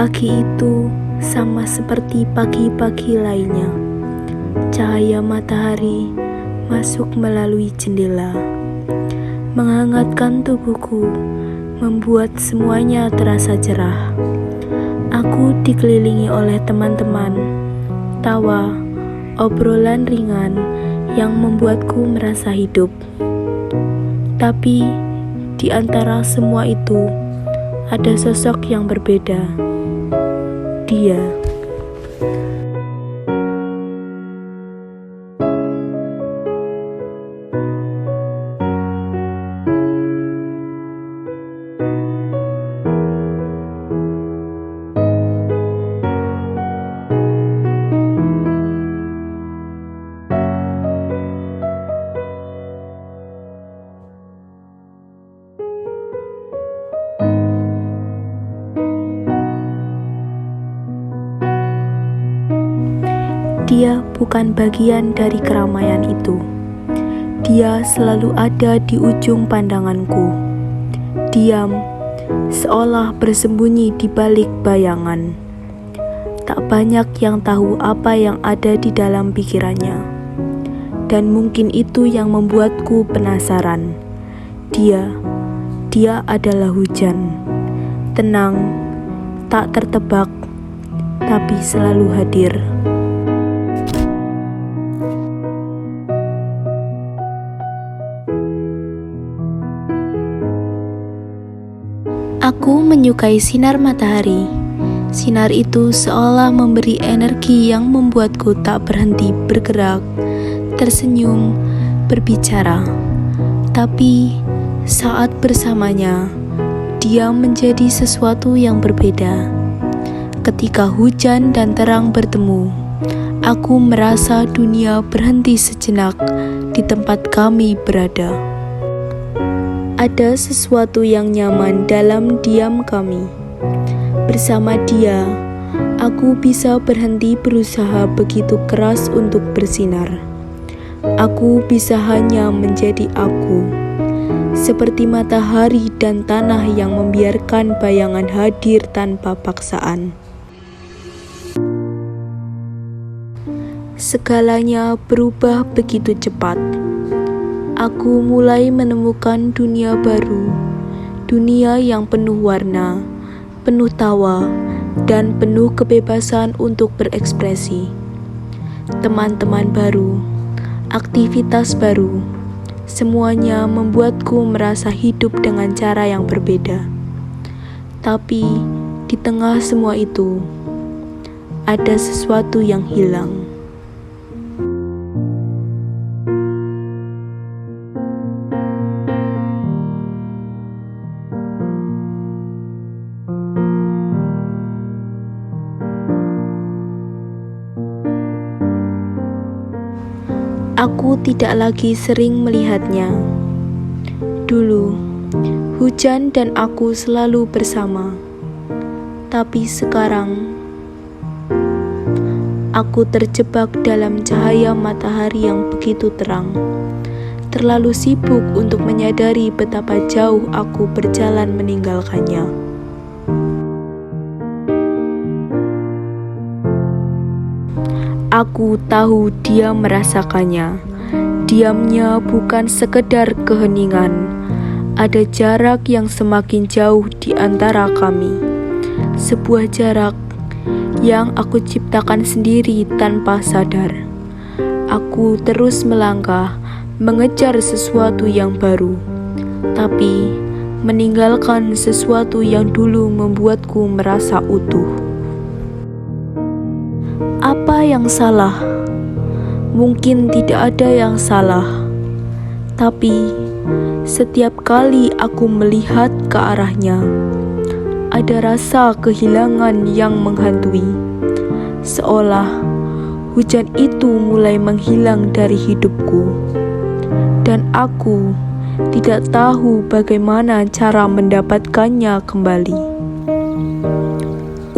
Pagi itu sama seperti pagi-pagi lainnya. Cahaya matahari masuk melalui jendela, menghangatkan tubuhku, membuat semuanya terasa cerah. Aku dikelilingi oleh teman-teman, tawa, obrolan ringan yang membuatku merasa hidup. Tapi di antara semua itu, ada sosok yang berbeda. Dia. Dia bukan bagian dari keramaian itu. Dia selalu ada di ujung pandanganku, diam, seolah bersembunyi di balik bayangan. Tak banyak yang tahu apa yang ada di dalam pikirannya, dan mungkin itu yang membuatku penasaran. Dia adalah hujan, tenang, tak tertebak, tapi selalu hadir. Aku menyukai sinar matahari. Sinar itu seolah memberi energi yang membuatku tak berhenti bergerak, tersenyum, berbicara. Tapi saat bersamanya, dia menjadi sesuatu yang berbeda. Ketika hujan dan terang bertemu, aku merasa dunia berhenti sejenak di tempat kami berada. Ada sesuatu yang nyaman dalam diam kami. Bersama dia, aku bisa berhenti berusaha begitu keras untuk bersinar. Aku bisa hanya menjadi aku, seperti matahari dan tanah yang membiarkan bayangan hadir tanpa paksaan. Segalanya berubah begitu cepat. Aku mulai menemukan dunia baru, dunia yang penuh warna, penuh tawa, dan penuh kebebasan untuk berekspresi. Teman-teman baru, aktivitas baru, semuanya membuatku merasa hidup dengan cara yang berbeda. Tapi di tengah semua itu, ada sesuatu yang hilang. Aku tidak lagi sering melihatnya. Dulu, hujan dan aku selalu bersama. Tapi sekarang, aku terjebak dalam cahaya matahari yang begitu terang. Terlalu sibuk untuk menyadari betapa jauh aku berjalan meninggalkannya. Aku tahu dia merasakannya. Diamnya bukan sekedar keheningan. Ada jarak yang semakin jauh di antara kami. Sebuah jarak yang aku ciptakan sendiri tanpa sadar. Aku terus melangkah, mengejar sesuatu yang baru, tapi meninggalkan sesuatu yang dulu membuatku merasa utuh. Apa yang salah? Mungkin tidak ada yang salah, tapi setiap kali aku melihat ke arahnya, ada rasa kehilangan yang menghantui. Seolah hujan itu mulai menghilang dari hidupku, dan aku tidak tahu bagaimana cara mendapatkannya kembali.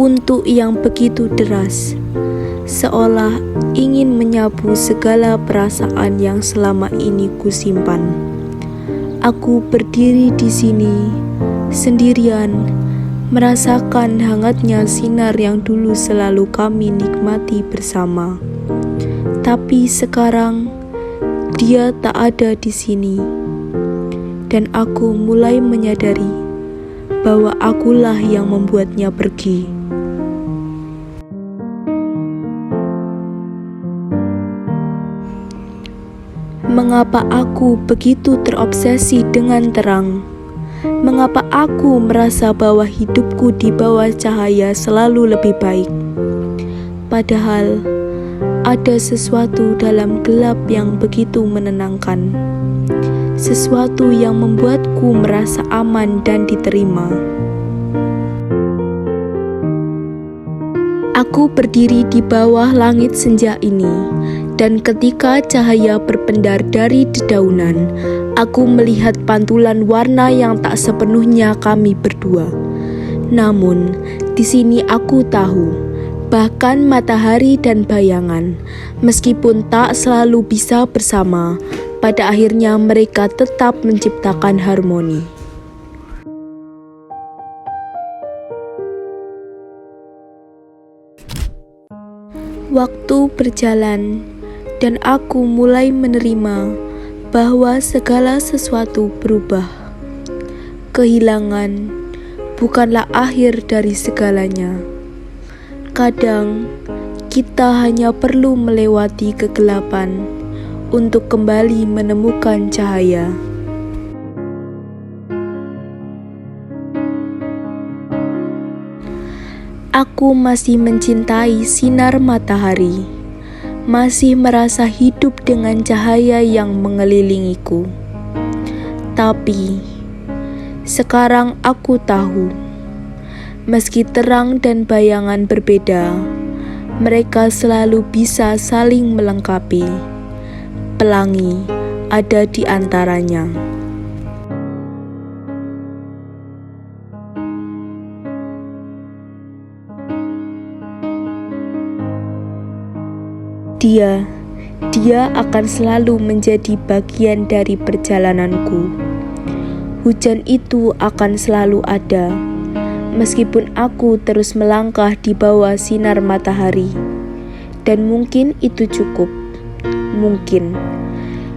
Untuk yang begitu deras, seolah ingin menyapu segala perasaan yang selama ini kusimpan. Aku berdiri di sini, sendirian, merasakan hangatnya sinar yang dulu selalu kami nikmati bersama. Tapi sekarang dia tak ada di sini, dan aku mulai menyadari bahwa akulah yang membuatnya pergi. Mengapa aku begitu terobsesi dengan terang? Mengapa aku merasa bahwa hidupku di bawah cahaya selalu lebih baik? Padahal ada sesuatu dalam gelap yang begitu menenangkan. Sesuatu yang membuatku merasa aman dan diterima. Aku berdiri di bawah langit senja ini, dan ketika cahaya berpendar dari dedaunan, aku melihat pantulan warna yang tak sepenuhnya kami berdua. Namun, di sini aku tahu, bahkan matahari dan bayangan, meskipun tak selalu bisa bersama, pada akhirnya mereka tetap menciptakan harmoni. Waktu berjalan, dan aku mulai menerima bahwa segala sesuatu berubah. Kehilangan bukanlah akhir dari segalanya. Kadang kita hanya perlu melewati kegelapan untuk kembali menemukan cahaya. Aku masih mencintai sinar matahari, masih merasa hidup dengan cahaya yang mengelilingiku. Tapi sekarang aku tahu, meski terang dan bayangan berbeda, mereka selalu bisa saling melengkapi. Pelangi ada di antaranya. Dia akan selalu menjadi bagian dari perjalananku. Hujan itu akan selalu ada, meskipun aku terus melangkah di bawah sinar matahari. Dan mungkin itu cukup. Mungkin.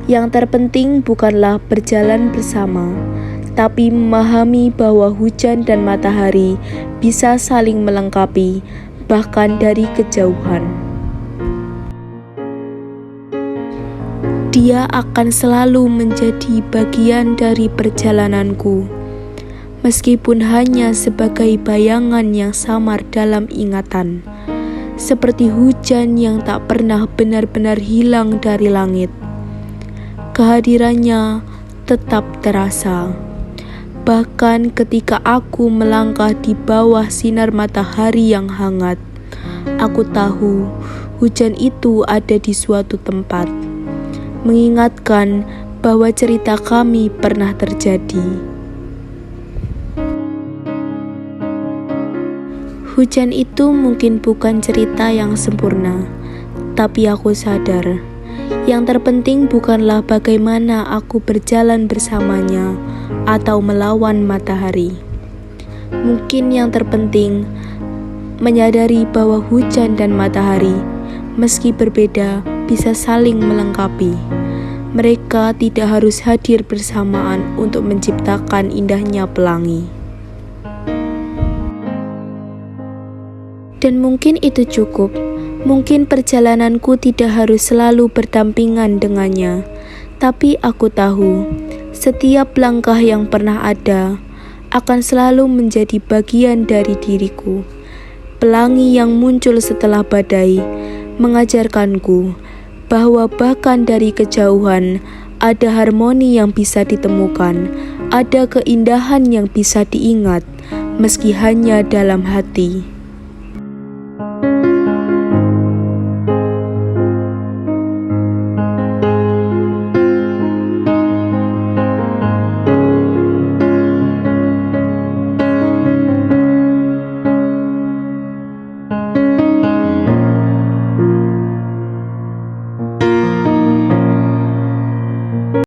Yang terpenting bukanlah berjalan bersama, tapi memahami bahwa hujan dan matahari bisa saling melengkapi, bahkan dari kejauhan. Dia akan selalu menjadi bagian dari perjalananku, meskipun hanya sebagai bayangan yang samar dalam ingatan, seperti hujan yang tak pernah benar-benar hilang dari langit. Kehadirannya tetap terasa, bahkan ketika aku melangkah di bawah sinar matahari yang hangat. Aku tahu hujan itu ada di suatu tempat, mengingatkan bahwa cerita kami pernah terjadi. Hujan itu mungkin bukan cerita yang sempurna, tapi aku sadar, yang terpenting bukanlah bagaimana aku berjalan bersamanya atau melawan matahari. Mungkin yang terpenting menyadari bahwa hujan dan matahari, meski berbeda, bisa saling melengkapi. Mereka tidak harus hadir bersamaan untuk menciptakan indahnya pelangi. Dan mungkin itu cukup. Mungkin perjalananku tidak harus selalu berdampingan dengannya. Tapi aku tahu, setiap langkah yang pernah ada akan selalu menjadi bagian dari diriku. Pelangi yang muncul setelah badai mengajarkanku bahwa bahkan dari kejauhan ada harmoni yang bisa ditemukan, ada keindahan yang bisa diingat, meski hanya dalam hati.